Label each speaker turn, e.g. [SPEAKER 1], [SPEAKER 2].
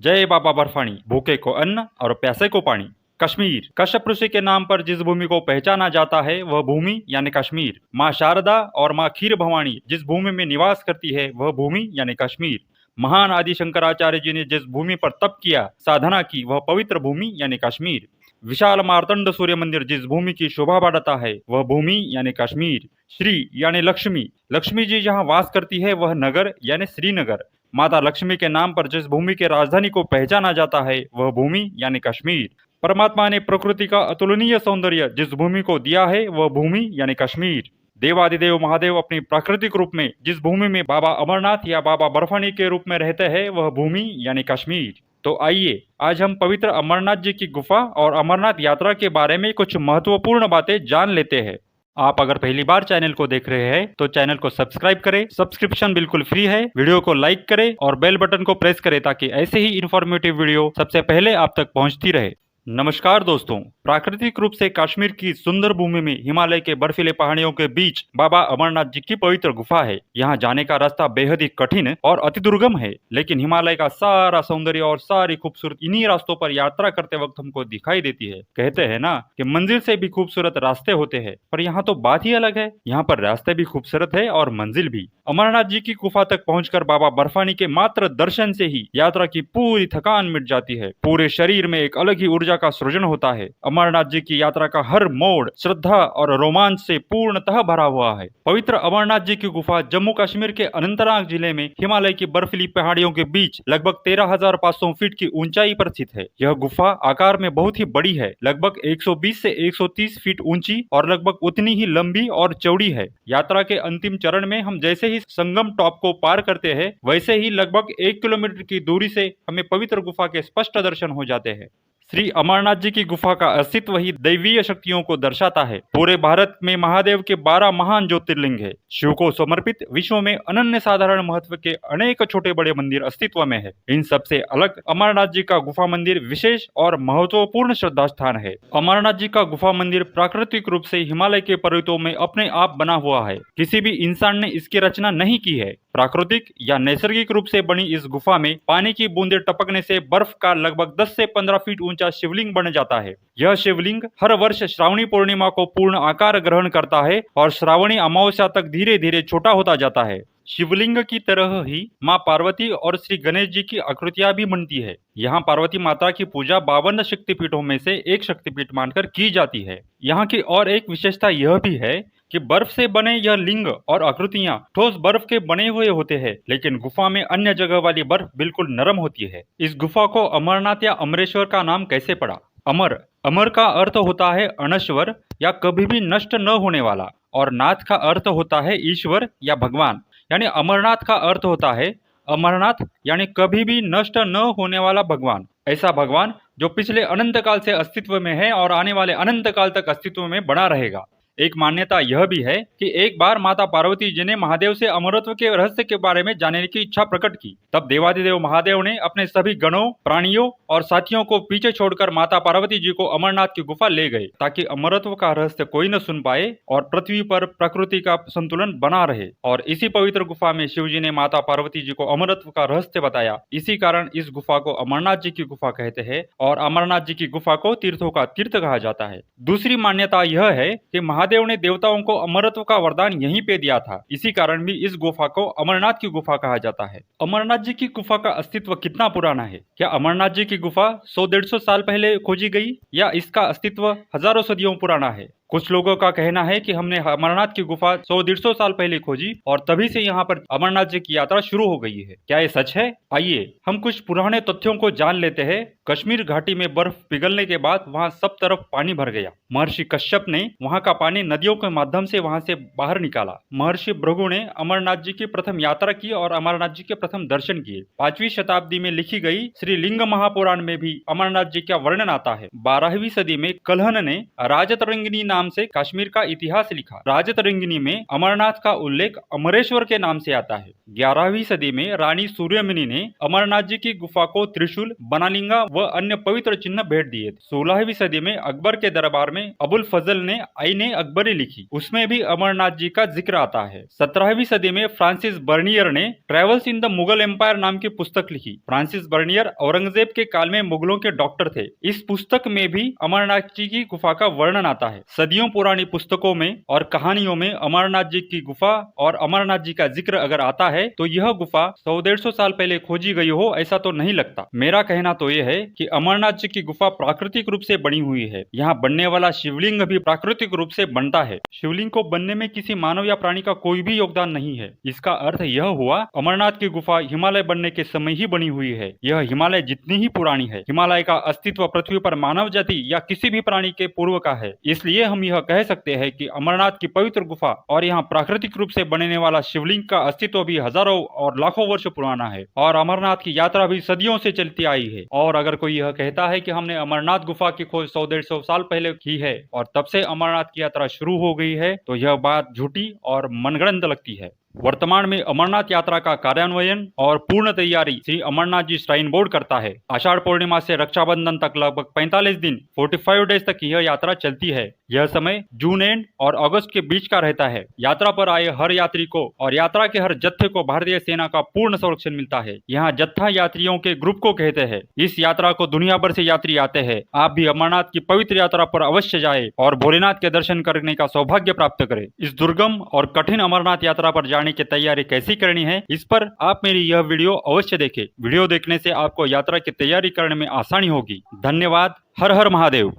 [SPEAKER 1] जय बाबा बर्फानी, भूखे को अन्न और प्यासे को पानी। कश्मीर, कश्यप ऋषि के नाम पर जिस भूमि को पहचाना जाता है वह भूमि यानी कश्मीर। माँ शारदा और माँ खीर भवानी जिस भूमि में निवास करती है वह भूमि यानी कश्मीर। महान आदि शंकराचार्य जी ने जिस भूमि पर तप किया, साधना की, वह पवित्र भूमि यानी कश्मीर। विशाल मार्तंड सूर्य मंदिर जिस भूमि की शोभा बढ़ाता है वह भूमि यानी कश्मीर। श्री यानी लक्ष्मी, लक्ष्मी जी जहाँ वास करती है वह नगर यानी श्रीनगर। माता लक्ष्मी के नाम पर जिस भूमि के राजधानी को पहचाना जाता है वह भूमि यानी कश्मीर। परमात्मा ने प्रकृति का अतुलनीय सौंदर्य जिस भूमि को दिया है वह भूमि यानी कश्मीर। देवादिदेव महादेव अपनी प्राकृतिक रूप में जिस भूमि में बाबा अमरनाथ या बाबा बर्फानी के रूप में रहते हैं वह भूमि यानी कश्मीर। तो आइए आज हम पवित्र अमरनाथ जी की गुफा और अमरनाथ यात्रा के बारे में कुछ महत्वपूर्ण बातें जान लेते हैं। आप अगर पहली बार चैनल को देख रहे हैं तो चैनल को सब्सक्राइब करें। सब्सक्रिप्शन बिल्कुल फ्री है। वीडियो को लाइक करें और बेल बटन को प्रेस करें ताकि ऐसे ही इंफॉर्मेटिव वीडियो सबसे पहले आप तक पहुंचती रहे। नमस्कार दोस्तों, प्राकृतिक रूप से कश्मीर की सुंदर भूमि में हिमालय के बर्फीले पहाड़ियों के बीच बाबा अमरनाथ जी की पवित्र गुफा है। यहाँ जाने का रास्ता बेहद ही कठिन और अति दुर्गम है, लेकिन हिमालय का सारा सौंदर्य और सारी खूबसूरती इन्हीं रास्तों पर यात्रा करते वक्त हमको दिखाई देती है। कहते हैं ना कि मंजिल से भी खूबसूरत रास्ते होते हैं, पर यहाँ तो बात ही अलग है। यहाँ पर रास्ते भी खूबसूरत है और मंजिल भी। अमरनाथ जी की गुफा तक पहुंचकर बाबा बर्फानी के मात्र दर्शन से ही यात्रा की पूरी थकान मिट जाती है। पूरे शरीर में एक अलग ही ऊर्जा का सृजन होता है। अमरनाथ जी की यात्रा का हर मोड़ श्रद्धा और रोमांच से पूर्णतः भरा हुआ है। पवित्र अमरनाथ जी की गुफा जम्मू कश्मीर के अनंतनाग जिले में हिमालय की बर्फीली पहाड़ियों के बीच लगभग 13,500 फीट की ऊंचाई पर स्थित है। यह गुफा आकार में बहुत ही बड़ी है, लगभग 120 से 130 फीट ऊंची और लगभग उतनी ही लंबी और चौड़ी है। यात्रा के अंतिम चरण में हम जैसे ही संगम टॉप को पार करते हैं वैसे ही लगभग 1 किलोमीटर की दूरी से हमें पवित्र गुफा के स्पष्ट दर्शन हो जाते हैं। श्री अमरनाथ जी की गुफा का अस्तित्व ही दैवीय शक्तियों को दर्शाता है। पूरे भारत में महादेव के 12 महान ज्योतिर्लिंग है। शिव को समर्पित विश्व में अनन्य साधारण महत्व के अनेक छोटे बड़े मंदिर अस्तित्व में है। इन सबसे अलग अमरनाथ जी का गुफा मंदिर विशेष और महत्वपूर्ण श्रद्धा स्थान है। अमरनाथ जी का गुफा मंदिर प्राकृतिक रूप से हिमालय के पर्वतों में अपने आप बना हुआ है। किसी भी इंसान ने इसकी रचना नहीं की है। प्राकृतिक या नैसर्गिक रूप से बनी इस गुफा में पानी की बूंदें टपकने से बर्फ का लगभग 10 से 15 फीट ऊंचा शिवलिंग बन जाता है। यह शिवलिंग हर वर्ष श्रावणी पूर्णिमा को पूर्ण आकार ग्रहण करता है और श्रावणी अमावस्या तक धीरे धीरे छोटा होता जाता है। शिवलिंग की तरह ही माँ पार्वती और श्री गणेश जी की आकृतियां भी बनती है। यहाँ पार्वती माता की पूजा 52 शक्तिपीठों में से एक शक्तिपीठ मानकर की जाती है। यहाँ की और एक विशेषता यह भी है कि बर्फ से बने यह लिंग और आकृतियां ठोस बर्फ के बने हुए होते हैं, लेकिन गुफा में अन्य जगह वाली बर्फ बिल्कुल नरम होती है। इस गुफा को अमरनाथ या अमरेश्वर का नाम कैसे पड़ा? अमर, अमर का अर्थ होता है अनश्वर या कभी भी नष्ट न होने वाला, और नाथ का अर्थ होता है ईश्वर या भगवान। यानी अमरनाथ का अर्थ होता है अमरनाथ यानी कभी भी नष्ट न होने वाला भगवान। ऐसा भगवान जो पिछले अनंत काल से अस्तित्व में है और आने वाले अनंत काल तक अस्तित्व में बना रहेगा। एक मान्यता यह भी है कि एक बार माता पार्वती जी ने महादेव से अमरत्व के रहस्य के बारे में जानने की इच्छा प्रकट की। तब देवादिदेव महादेव ने अपने सभी गणों, प्राणियों और साथियों को पीछे छोड़कर माता पार्वती जी को अमरनाथ की गुफा ले गए, ताकि अमरत्व का रहस्य कोई न सुन पाए और पृथ्वी पर प्रकृति का संतुलन बना रहे। और इसी पवित्र गुफा में शिव जी ने माता पार्वती जी को अमरत्व का रहस्य बताया। इसी कारण इस गुफा को अमरनाथ जी की गुफा कहते हैं और अमरनाथ जी की गुफा को तीर्थों का तीर्थ कहा जाता है। दूसरी मान्यता यह है कि महादेव ने देवताओं को अमरत्व का वरदान यहीं पे दिया था। इसी कारण भी इस गुफा को अमरनाथ की गुफा कहा जाता है। अमरनाथ जी की गुफा का अस्तित्व कितना पुराना है? क्या अमरनाथ जी की गुफा 100-150 साल पहले खोजी गई या इसका अस्तित्व हजारों सदियों पुराना है? कुछ लोगों का कहना है कि हमने अमरनाथ की गुफा 100-150 साल पहले खोजी और तभी से यहाँ पर अमरनाथ जी की यात्रा शुरू हो गई है। क्या ये सच है? आइए हम कुछ पुराने तथ्यों को जान लेते हैं। कश्मीर घाटी में बर्फ पिघलने के बाद वहाँ सब तरफ पानी भर गया। महर्षि कश्यप ने वहाँ का पानी नदियों के माध्यम से वहाँ से बाहर निकाला। महर्षि भृगु ने अमरनाथ जी की प्रथम यात्रा की और अमरनाथ जी के प्रथम दर्शन किए। 5वीं शताब्दी में लिखी गई श्री लिंग महापुराण में भी अमरनाथ जी का वर्णन आता है। 12वीं सदी में कल्हण ने राजतरंगिणी नाम नाम से कश्मीर का इतिहास लिखा। राजतरंगिणी में अमरनाथ का उल्लेख अमरेश्वर के नाम से आता है। 11वीं सदी में रानी सूर्यमणि ने अमरनाथ जी की गुफा को त्रिशूल, बनालिंगा व अन्य पवित्र चिन्ह भेंट दिए। 16वीं सदी में अकबर के दरबार में अबुल फजल ने आईने अकबरी लिखी, उसमें भी अमरनाथ जी का जिक्र आता है। 17वीं सदी में फ्रांसिस बर्नियर ने travels in the Mughal empire नाम की पुस्तक लिखी। फ्रांसिस बर्नियर औरंगजेब के काल में मुगलों के डॉक्टर थे। इस पुस्तक में भी अमरनाथ जी की गुफा का वर्णन आता है। सदियों पुरानी पुस्तकों में और कहानियों में अमरनाथ जी की गुफा और अमरनाथ जी का जिक्र अगर आता है तो यह गुफा 100-150 साल पहले खोजी गई हो ऐसा तो नहीं लगता। मेरा कहना तो यह है कि अमरनाथ जी की गुफा प्राकृतिक रूप से बनी हुई है। यहाँ बनने वाला शिवलिंग भी प्राकृतिक रूप से बनता है। शिवलिंग को बनने में किसी मानव या प्राणी का कोई भी योगदान नहीं है। इसका अर्थ यह हुआ अमरनाथ की गुफा हिमालय बनने के समय ही बनी हुई है। यह हिमालय जितनी ही पुरानी है। हिमालय का अस्तित्व पृथ्वी पर मानव जाति या किसी भी प्राणी के पूर्व का है। इसलिए हम यह कह सकते हैं कि अमरनाथ की पवित्र गुफा और यहाँ प्राकृतिक रूप से बनने वाला शिवलिंग का अस्तित्व भी हजारों और लाखों वर्ष पुराना है और अमरनाथ की यात्रा भी सदियों से चलती आई है। और अगर कोई यह कहता है कि हमने अमरनाथ गुफा की खोज 100-150 साल पहले की है और तब से अमरनाथ की यात्रा शुरू हो गई है तो यह बात झूठी और मनगढ़ंत लगती है। वर्तमान में अमरनाथ यात्रा का कार्यान्वयन और पूर्ण तैयारी श्री अमरनाथ जी श्राइन बोर्ड करता है। आषाढ़ पूर्णिमा से रक्षाबंधन तक लगभग 45 दिन 45 डेज तक यह यात्रा चलती है। यह समय जून एंड और अगस्त के बीच का रहता है। यात्रा पर आए हर यात्री को और यात्रा के हर जत्थे को भारतीय सेना का पूर्ण संरक्षण मिलता है। यहाँ जत्था यात्रियों के ग्रुप को कहते हैं। इस यात्रा को दुनिया भर से यात्री आते हैं। आप भी अमरनाथ की पवित्र यात्रा पर अवश्य जाए और भोलेनाथ के दर्शन करने का सौभाग्य प्राप्त करें। इस दुर्गम और कठिन अमरनाथ यात्रा पर जाने की तैयारी कैसी करनी है इस पर आप मेरी यह वीडियो अवश्य देखें। वीडियो देखने से आपको यात्रा की तैयारी करने में आसानी होगी। धन्यवाद। हर हर महादेव।